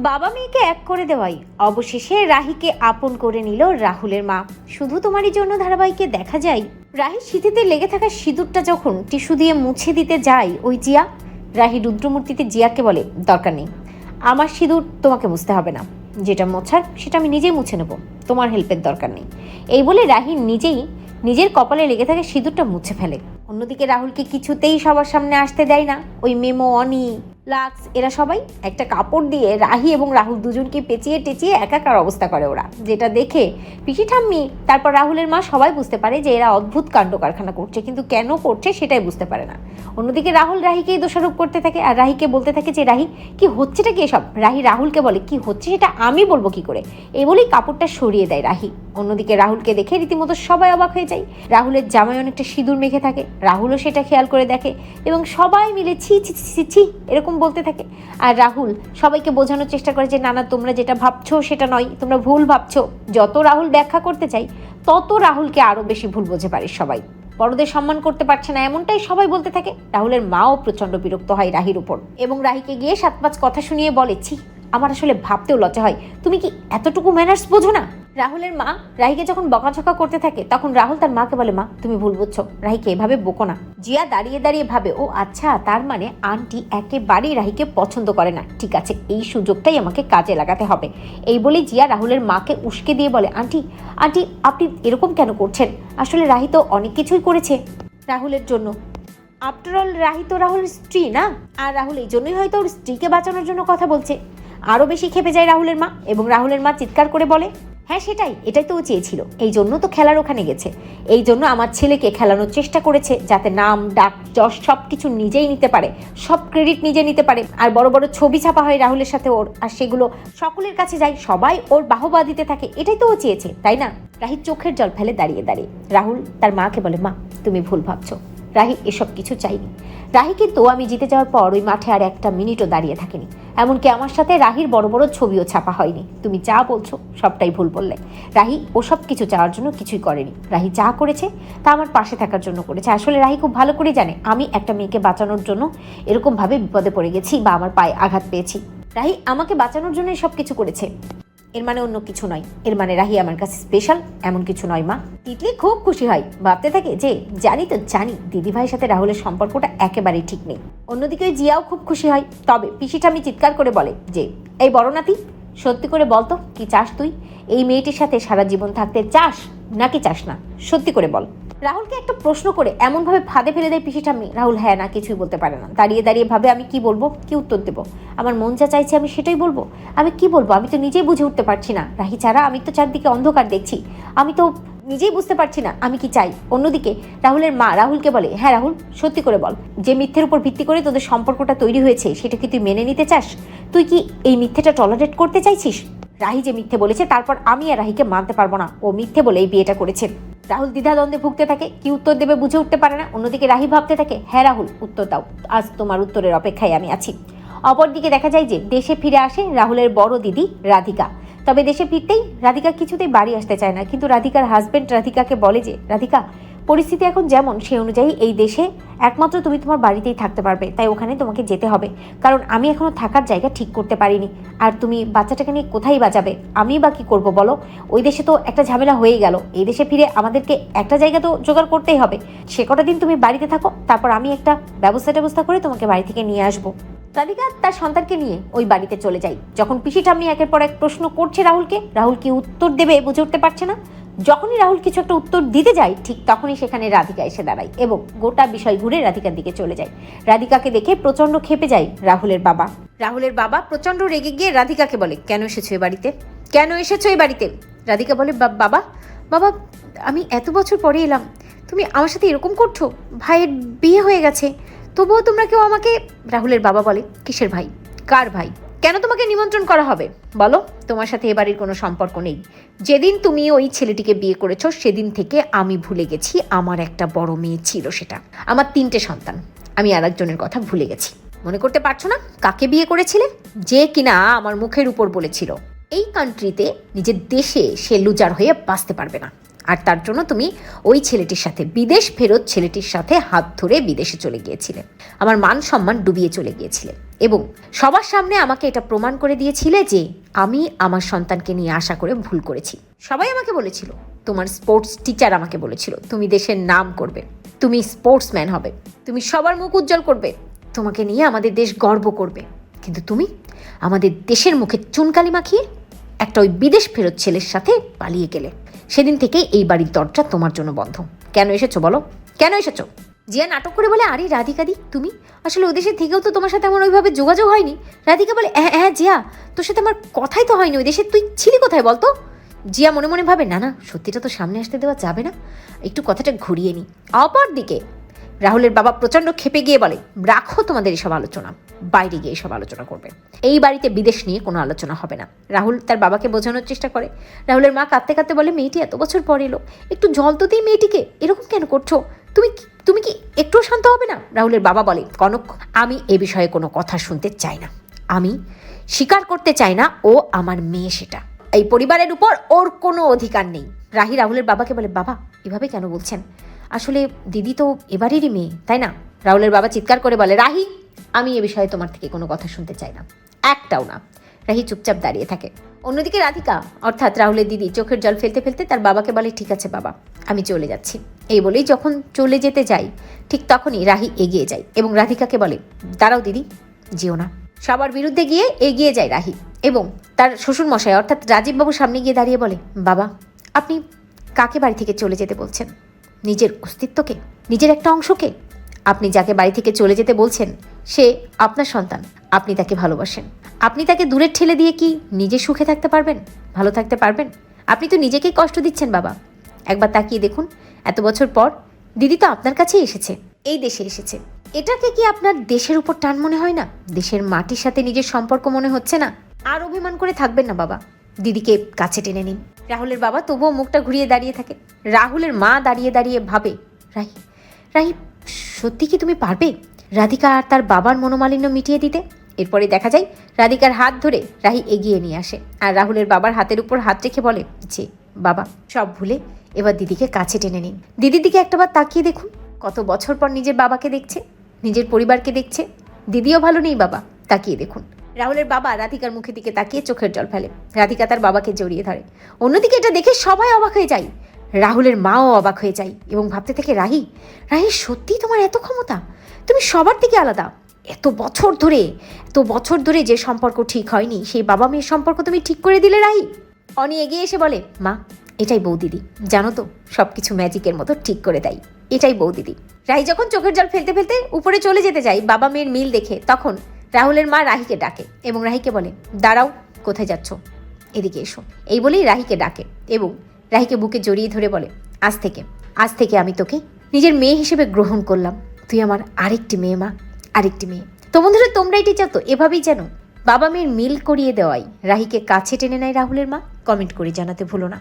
বাবা মেয়েকে এক করে দেওয়াই অবশেষে রাহিকে আপন করে নিল রাহুলের মা। শুধু তোমারই জন্য ধারাবাহিকে দেখা যায় রাহি শীতিতে লেগে থাকা সিঁদুরটা যখন টিস্যু দিয়ে মুছে দিতে যায় ওই জিয়া, রাহি রুদ্রমূর্তিতে জিয়াকে বলে, দরকার নেই, আমার সিঁদুর তোমাকে মুছতে হবে না, যেটা মোছার সেটা আমি নিজেই মুছে নেব, তোমার হেল্পের দরকার নেই। এই বলে রাহি নিজেই নিজের কপালে লেগে থাকা সিঁদুরটা মুছে ফেলে। অন্যদিকে রাহুলকে কিছুতেই সবার সামনে আসতে দেয় না ওই মেমো, অনি, লাক্স, এরা সবাই একটা কাপড় দিয়ে রাহি এবং রাহুল দুজনকে পেঁচিয়ে টেচিয়ে একাকার অবস্থা করে ওরা, যেটা দেখে পিসি ঠাম্মি তারপর রাহুলের মা সবাই বুঝতে পারে যে এরা অদ্ভুত কাণ্ড কারখানা করছে, কিন্তু কেন করছে সেটাই বুঝতে পারে না। অন্যদিকে রাহুল রাহিকেই দোষারোপ করতে থাকে আর রাহিকে বলতে থাকে যে রাহি কি হচ্ছেটা কি এসব। রাহি রাহুলকে বলে, কি হচ্ছে সেটা আমি বলবো কি করে, এই বলেই কাপড়টা সরিয়ে দেয় রাহি। অন্যদিকে রাহুলকে দেখে রীতিমতো সবাই অবাক হয়ে যায়। রাহুলের জামায় অনেকটা সিঁদুর মেখে থাকে, রাহুলও সেটা খেয়াল করে দেখে এবং সবাই মিলে ছি ছি ছি ছি এরকম বলতে থাকে। আর রাহুল সবাইকে বোঝানোর চেষ্টা করে যে না না, তোমরা যেটা ভাবছো সেটা নয়, তোমরা ভুল ভাবছো। যত রাহুল ব্যাখ্যা করতে চাই তত রাহুলকে আরো বেশি ভুল বোঝে পারে সবাই, বড়দের সম্মান করতে পারছে না, এমনটাই সবাই বলতে থাকে। রাহুলের মাও প্রচন্ড বিরক্ত হয় রাহির উপর এবং রাহিকে গিয়ে 7-5 কথা শুনিয়ে বলে, ছি, আমার আসলে ভাবতেও লজ্জা হয়, তুমি কি এতটুকু ম্যানার্স বোঝো না। রাহুলের মা রাহিকে যখন বকাঝকা করতে থাকে তখন রাহুল তার মাকে বলে, মা তুমি ভুল বুঝছো, রাহিকে এভাবে বকো না। জিয়া দাঁড়িয়ে দাঁড়িয়ে ভাবে, ও আচ্ছা, তার মানে আন্টি একেবারেই রাহিকে পছন্দ করে না, ঠিক আছে, এই সুযোগটাই আমাকে কাজে লাগাতে হবে। এই বলে জিয়া রাহুলের মাকে উস্কে দিয়ে বলে, আন্টি আন্টি আপনি এরকম কেন করছেন, আসলে রাহি তো অনেক কিছুই করেছে রাহুলের জন্য, আফটারঅল রাহি তো রাহুলের স্ত্রী না, আর রাহুল এই জন্যই হয়তো ওর স্ত্রীকে বাঁচানোর জন্য কথা বলছে। আরও বেশি খেপে যায় রাহুলের মা এবং রাহুলের মা চিৎকার করে বলে, হ্যাঁ সেটাই, এটাই তো ও চেয়েছিল, এই জন্য তো খেলার ওখানে গেছে, এই জন্য আমার ছেলেকে খেলানোর চেষ্টা করেছে যাতে নাম ডাক যশ সব কিছু নিজেই নিতে পারে, সব ক্রেডিট নিজে নিতে পারে, আর বড় বড় ছবি ছাপা হয় রাহুলের সাথে ওর, আর সেগুলো সকলের কাছে যায়, সবাই ওর বাহবা দিতে থাকে, এটাই তো ও চেয়েছে, তাই না। রাহি চোখের জল ফেলে দাঁড়িয়ে দাঁড়িয়ে। রাহুল তার মাকে বলে, মা তুমি ভুল ভাবছো, রাহি এসব কিছু চাইনি। রাহি কিন্তু আমি জিতে যাওয়ার পর ওই মাঠে আর একটা মিনিটও দাঁড়িয়ে থাকেনি, এমনকি আমার সাথে রাহির বড় বড় ছবিও ছাপা হয়নি, তুমি যা বলছো সবটাই ভুল বললে। রাহি ওসব কিছু চাওয়ার জন্য কিছুই করেনি, রাহি যা করেছে তা আমার পাশে থাকার জন্য করেছে। আসলে রাহি খুব ভালো করে জানে আমি একটা মেয়েকে বাঁচানোর জন্য এরকমভাবে বিপদে পড়ে গেছি বা আমার পায়ে আঘাত পেয়েছি। রাহি আমাকে বাঁচানোর জন্য সব কিছু করেছে, এর মানে অন্য কিছু নয়, এর মানে রাহি আমার কাছে স্পেশাল এমন কিছু নয় মা। তিতলি খুব খুশি হয়, ভাবতে থাকে যে জানি তো জানি দিদিভাইয়ের সাথে রাহুলের সম্পর্কটা একেবারেই ঠিক নেই। অন্যদিকে জিয়াও খুব খুশি হয়, তবে পিসিটা আমি চিৎকার করে বলে যে, এই বড় নাতি সত্যি করে বলতো কি চাস তুই, এই মেয়েটির সাথে সারা জীবন থাকতে চাস নাকি চাস না, সত্যি করে বল। রাহুলকে একটা প্রশ্ন করে এমনভাবে ফাঁদে ফেলে দেয় পিসি ঠাম্মি। রাহুল হ্যাঁ না কিছুই বলতে পারে না, দাঁড়িয়ে দাঁড়িয়ে ভাবে আমি কি বলবো, কি উত্তর দেবো, আমার মন যা চাইছে আমি সেটাই বলবো, আমি কি বলবো, আমি তো নিজেই বুঝে উঠতে পারছি না, রাহি ছাড়া আমি তো চারদিকে অন্ধকার দেখছি, আমি তো নিজেই বুঝতে পারছি না আমি কি চাই। অন্যদিকে রাহুলের মা রাহুলকে বলে, হ্যাঁ রাহুল সত্যি করে বল, যে মিথ্যের উপর ভিত্তি করে তোদের সম্পর্কটা তৈরি হয়েছে সেটা কি তুই মেনে নিতে চাস, তুই কি এই মিথ্যেটা টলারেট করতে চাইছিস। রাহি যে মিথ্যে বলেছে তারপর আমি আর রাহিকে মানতে পারবো না, ও মিথ্যে বলে এই বিয়েটা করেছে। রাহুল দ্বিধাদ্বন্দ্বে ভুগতে থাকে, কি উত্তর দেবে বুঝে উঠতে পারে না। অন্যদিকে রাহি ভাবতে থাকে, হ্যাঁ রাহুল উত্তর দাও, আজ তোমার উত্তরের অপেক্ষায় আমি আছি। অপরদিকে দেখা যায় যে দেশে ফিরে আসে রাহুলের বড় দিদি রাধিকা। তবে দেশে ফিরতেই রাধিকা কিছুতেই বাড়ি আসতে চায় না, কিন্তু রাধিকার হাজবেন্ড রাধিকাকে বলে যে, রাধিকা পরিস্থিতি এখন যেমন সেই অনুযায়ী এই দেশে একমাত্র তুমি তোমার বাড়িতেই থাকতে পারবে, তাই ওখানে তোমাকে যেতে হবে, কারণ আমি এখনো থাকার জায়গা ঠিক করতে পারিনি, আর তুমি বাচ্চাটাকে নিয়ে কোথায় বাঁচাবে, আমি বা কি করবো বলো, ওই দেশে তো একটা ঝামেলা হয়ে গেল, এই দেশে ফিরে আমাদেরকে একটা জায়গা তো জোগাড় করতেই হবে, সে কটা দিন তুমি বাড়িতে থাকো, তারপর আমি একটা ব্যবস্থা করে তোমাকে বাড়ি থেকে নিয়ে আসবো। রাধিকা তার সন্তানকে নিয়ে ওই বাড়িতে চলে যায়। যখন পিসি ঠাম্মি একের পর এক প্রশ্ন করছে রাহুলকে, রাহুল কি উত্তর দেবে বুঝে উঠতে পারছে না। যখনই রাহুল কিছু একটা উত্তর দিতে যায় ঠিক তখনই সেখানে রাধিকা এসে দাঁড়ায় এবং গোটা বিষয় ঘুরে রাধিকার দিকে চলে যায়। রাধিকাকে দেখে প্রচন্ড ক্ষেপে যায় রাহুলের বাবা। রাহুলের বাবা প্রচন্ড রেগে গিয়ে রাধিকাকে বলে, কেন এসেছো এ বাড়িতে, কেন এসেছো এই বাড়িতে। রাধিকা বলে, বাবা বাবা আমি এত বছর পরে এলাম, তুমি আমার সাথে এরকম করছো, ভাইয়ের বিয়ে হয়ে গেছে তবুও তোমরা কেউ আমাকে। রাহুলের বাবা বলে, কিসের ভাই, কার ভাই, কেন তোমাকে নিমন্ত্রণ করা হবে বলো, তোমার সাথে এ বাড়ির কোনো সম্পর্ক নেই, যেদিন তুমি ওই ছেলেটিকে বিয়ে করেছো সেদিন থেকে আমি ভুলে গেছি আমার একটা বড় মেয়ে ছিল, সেটা আমার 3টে সন্তান, আমি আর একজনের কথা ভুলে গেছি। মনে করতে পারছো না কাকে বিয়ে করেছিলে, যে কিনা আমার মুখের উপর বলেছিল এই কান্ট্রিতে নিজের দেশে সে লুজার হয়ে বাঁচতে পারবে না, আর তার জন্য তুমি ওই ছেলেটির সাথে বিদেশ ফেরত ছেলেটির সাথে হাত ধরে বিদেশে চলে গিয়েছিলে, আমার মান সম্মান ডুবিয়ে চলে গিয়েছিলে। এবং সবার সামনে আমাকে এটা প্রমাণ করে দিয়েছিলে যে আমি আমার সন্তানকে নিয়ে আশা করে ভুল করেছি। সবাই আমাকে বলেছিল, তোমার স্পোর্টস টিচার আমাকে বলেছিল তুমি দেশের নাম করবে, তুমি স্পোর্টসম্যান হবে, তুমি সবার মুখ উজ্জ্বল করবে, তোমাকে নিয়ে আমাদের দেশ গর্ব করবে। কিন্তু তুমি আমাদের দেশের মুখে চুনকালি মাখিয়ে একটা ওই বিদেশ ফেরত ছেলের সাথে পালিয়ে গেলে। সেদিন থেকেই এই বাড়ির দরজা তোমার জন্য বন্ধ। কেন এসেছো বলো, কেন এসেছো? জিয়া নাটক করে বলে, আরে রাধিকাদি তুমি আসলে ওদেশে থেকেও তো তোমার সাথে আমার ওইভাবে যোগাযোগ হয়নি। রাধিকা বলে, হ্যাঁ জিয়া, তোর সাথে আমার কথাই তো হয়নি ওই দেশে, তুই ছিলি কোথায় বলতো? জিয়া মনে মনে ভাবে, না সত্যিটা তো সামনে আসতে দেওয়া যাবে না, একটু কথাটা ঘুরিয়ে নি। অপর দিকে রাহুলের বাবা প্রচণ্ড ক্ষেপে গিয়ে বলে, রাখো তোমাদের এসব আলোচনা, বাইরে গিয়ে এসব আলোচনা করবে, এই বাড়িতে বিদেশ নিয়ে কোনো আলোচনা হবে না। রাহুল তার বাবাকে বোঝানোর চেষ্টা করে। রাহুলের মা কাঁদতে কাঁদতে বলে, মেয়েটি এত বছর পর এলো, একটু জল তো দিই মেয়েটিকে, এরকম কেন করছো? তুমি কি একটু শান্ত হবে না? রাহুলের বাবা বলে, কনক, আমি এ বিষয়ে কোনো কথা শুনতে চাই না, আমি স্বীকার করতে চাই না ও আমার মেয়ে, সেটা এই পরিবারের উপর ওর কোনো অধিকার নেই। রাহুলের বাবাকে বলে, বাবা এভাবে কেন বলছেন? আসলে দিদি তো এবারেরই মেয়ে, তাই না? রাহুলের বাবা চিৎকার করে বলে, রাহি, আমি এ বিষয়ে তোমার থেকে কোনো কথা শুনতে চাই না, একটাও না। রাহি চুপচাপ দাঁড়িয়ে থাকে। অন্যদিকে রাধিকা অর্থাৎ রাহুলের দিদি চোখের জল ফেলতে ফেলতে তার বাবাকে বলে, ঠিক আছে বাবা, আমি চলে যাচ্ছি। এই বলেই যখন চলে যেতে যাই ঠিক তখনই রাহি এগিয়ে যায় এবং রাধিকাকে বলে, দাঁড়াও দিদি, যেও না। সবার বিরুদ্ধে গিয়ে এগিয়ে যায় রাহি এবং তার শ্বশুরমশাই অর্থাৎ রাজীববাবুর সামনে গিয়ে দাঁড়িয়ে বলে, বাবা আপনি কাকে বাড়ি থেকে চলে যেতে বলছেন? নিজের অস্তিত্বকে, নিজের একটা অংশকে? আপনি যাকে বাড়ি থেকে চলে যেতে বলছেন সে আপনার সন্তান, আপনি তাকে ভালোবাসেন, আপনি তাকে দূরে ঠেলে দিয়ে কি নিজে সুখে থাকতে পারবেন, ভালো থাকতে পারবেন? আপনি তো নিজেকেই কষ্ট দিচ্ছেন বাবা। একবার তাকিয়ে দেখুন, এত বছর পর দিদি তো আপনার কাছেই এসেছে, এই দেশে এসেছে। এটাকে কি আপনার দেশের উপর টান মনে হয় না? দেশের মাটির সাথে নিজের সম্পর্ক মনে হচ্ছে না? আর অভিমান করে থাকবেন না বাবা, দিদিকে কাছে টেনে নিন। রাহুলের বাবা তবুও মুখটা ঘুরিয়ে দাঁড়িয়ে থাকে। রাহুলের মা দাঁড়িয়ে দাঁড়িয়ে ভাবে, রাহি সত্যি কি তুমি পারবে রাধিকা আর তার বাবার মনোমালিন্য মিটিয়ে দিতে? এরপরে দেখা যায় রাধিকার হাত ধরে রাহি এগিয়ে নিয়ে আসে আর রাহুলের বাবার হাতের উপর হাত রেখে বলে, যে বাবা সব ভুলে এবার দিদিকে কাছে টেনে নিন। দিদির দিকে একটাবার তাকিয়ে দেখুন, কত বছর পর নিজের বাবাকে দেখছে, নিজের পরিবারকে দেখছে। দিদিও ভালো নেই বাবা, তাকিয়ে দেখুন। রাহুলের বাবা রাধিকার মুখের দিকে তাকিয়ে চোখের জল ফেলে। রাধিকা তার বাবাকে জড়িয়ে ধরে। অন্যদিকে এটা দেখে সবাই অবাক হয়ে যায়, রাহুলের মাও অবাক হয়ে যায় এবং ভাবতে থাকে, রাহি সত্যিই তোমার এত ক্ষমতা, তুমি সবার থেকে আলাদা। এত বছর ধরে যে সম্পর্ক ঠিক হয়নি সেই বাবা মেয়ের সম্পর্ক তুমি ঠিক করে দিলে রাহি। অনি এগিয়ে এসে বলে, মা এটাই বৌদিদি, জানো তো সব কিছু ম্যাজিকের মতো ঠিক করে দেয়, এটাই বৌদিদি। রাহি যখন চোখের জল ফেলতে ফেলতে উপরে চলে যেতে যায় বাবা মেয়ের মিল দেখে, তখন রাহুলের মা রাহিকে ডাকে এবং রাহিকে বলে, দাঁড়াও, কোথায় যাচ্ছ, এদিকে এসো। এই বলেই রাহিকে ডাকে এবং রাহিকে বুকে জড়িয়ে ধরে বলে, আজ থেকে আমি তোকে নিজের মেয়ে হিসেবে গ্রহণ করলাম, তুই আমার আরেকটি মেয়ে মা, আরেকটি মেয়ে। তো বন্ধুরা, তোমরা এটি চাও তো এভাবেই যেন বাবা মেয়ের মিল করিয়ে দেওয়াই রাহিকে কাছে টেনে নেয় রাহুলের মা? কমেন্ট করে জানাতে ভুলো না।